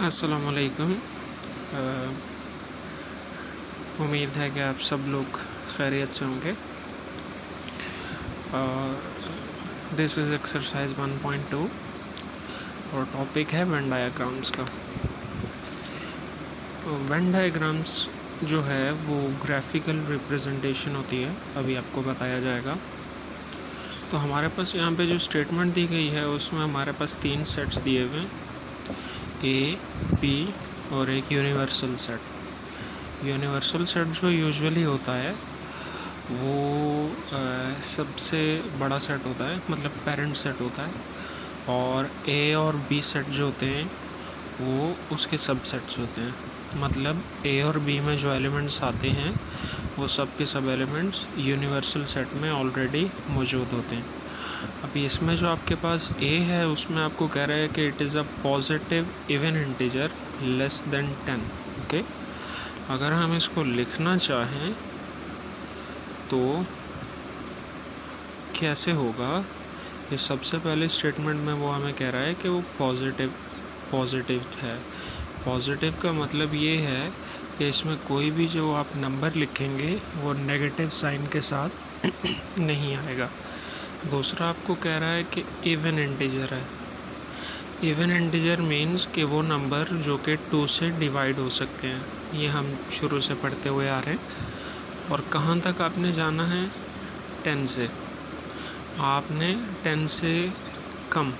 अस्सलाम वालेकुम। उम्मीद है कि आप सब लोग खैरियत से होंगे। दिस इज़ एक्सरसाइज 1.2 और टॉपिक है वेन डायग्राम्स का। वेन डायग्राम्स जो है वो ग्राफिकल रिप्रेजेंटेशन होती है, अभी आपको बताया जाएगा। तो हमारे पास यहाँ पे जो स्टेटमेंट दी गई है उसमें हमारे पास 3 सेट्स दिए हुए हैं, ए, बी और एक यूनिवर्सल सेट। यूनिवर्सल सेट जो यूजुअली होता है वो सबसे बड़ा सेट होता है, मतलब पेरेंट सेट होता है, और ए और बी सेट जो होते हैं वो उसके सब सेट्स होते हैं। मतलब ए और बी में जो एलिमेंट्स आते हैं वो सब के सब एलिमेंट्स यूनिवर्सल सेट में ऑलरेडी मौजूद होते हैं। अभी इसमें जो आपके पास ए है उसमें आपको कह रहा है कि it is a positive even integer less than 10। Okay, अगर हम इसको लिखना चाहें तो कैसे होगा? ये सबसे पहले स्टेटमेंट में वो हमें कह रहा है कि वो पॉजिटिव है। पॉजिटिव का मतलब ये है कि इसमें कोई भी जो आप नंबर लिखेंगे वो नेगेटिव साइन के साथ नहीं आएगा। दूसरा आपको कह रहा है कि इवन इंटीजर है। इवन इंटीजर मीन्स कि वो नंबर जो कि 2 से डिवाइड हो सकते हैं। ये हम शुरू से पढ़ते हुए आ रहे हैं। और कहाँ तक आपने जाना है? 10 से। आपने 10 से कम,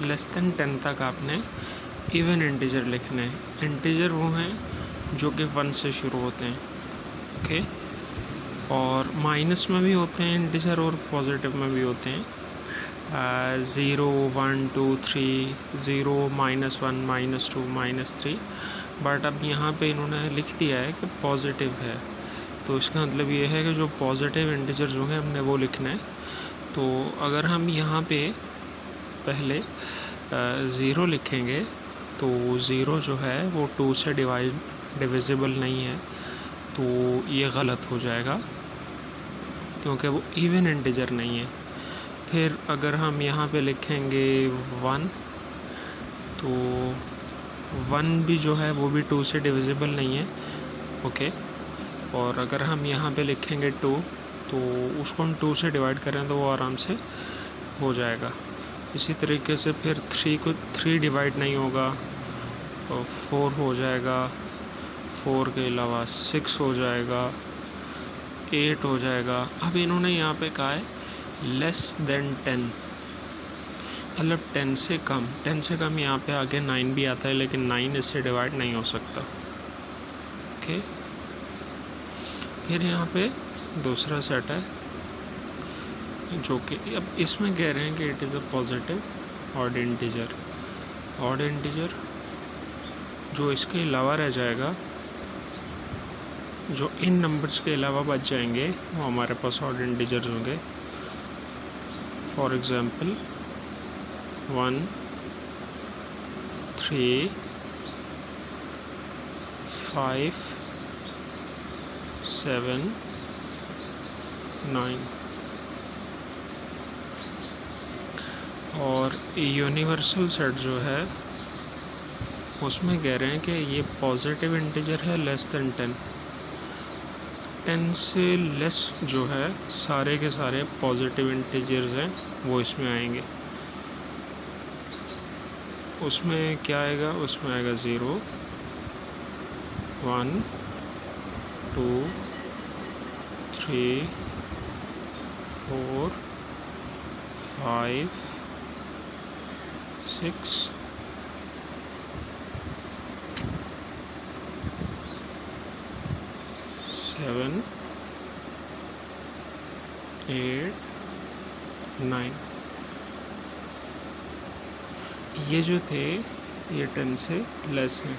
लेस देन 10 तक आपने इवन इंटीजर लिखने हैं। इंटीजर वो हैं जो कि 1 से शुरू होते हैं। ओके, और माइनस में भी होते हैं इंटीजर और पॉजिटिव में भी होते हैं। 0, 1, 2, 3, 0, -1, -2, -3। बट अब यहाँ पे इन्होंने लिख दिया है कि पॉजिटिव है, तो इसका मतलब ये है कि जो पॉजिटिव इंटीजर जो है हमने वो लिखना है। तो अगर हम यहाँ पे पहले 0 लिखेंगे तो 0 जो है वो 2 से डिविजिबल नहीं है, तो ये गलत हो जाएगा क्योंकि वो इवन इंटीजर नहीं है। फिर अगर हम यहाँ पे लिखेंगे 1 तो 1 भी जो है वो भी 2 से डिविजिबल नहीं है। ओके, और अगर हम यहाँ पे लिखेंगे 2 तो उसको हम 2 से डिवाइड करें तो वो आराम से हो जाएगा। इसी तरीके से फिर 3 को 3 डिवाइड नहीं होगा, और 4 हो जाएगा, 4 के अलावा 6 हो जाएगा, 8 हो जाएगा। अब इन्होंने यहाँ पे कहा है लेस देन 10, मतलब 10 से कम। 10 से कम यहाँ पे आगे 9 भी आता है, लेकिन 9 इससे डिवाइड नहीं हो सकता। ओके, फिर यहाँ पे दूसरा सेट है जो कि अब इसमें कह रहे हैं कि it is a positive odd integer. Odd integer जो इसके अलावा रह जाएगा, जो इन नंबर्स के अलावा बच जाएंगे वो हमारे पास ऑड इंटीजर्स होंगे। For example 1, 3, 5, 7, 9। और यूनिवर्सल सेट जो है उसमें कह रहे हैं कि ये पॉजिटिव इंटीजर है लेस देन 10। 10 से लेस जो है सारे के सारे पॉजिटिव इंटीजर्स हैं वो इसमें आएंगे। उसमें क्या आएगा? उसमें आएगा 0, 1, 2, 3, 4, 5, 6, 7, 8, 9। ये जो थे ये 10 से लेस हैं।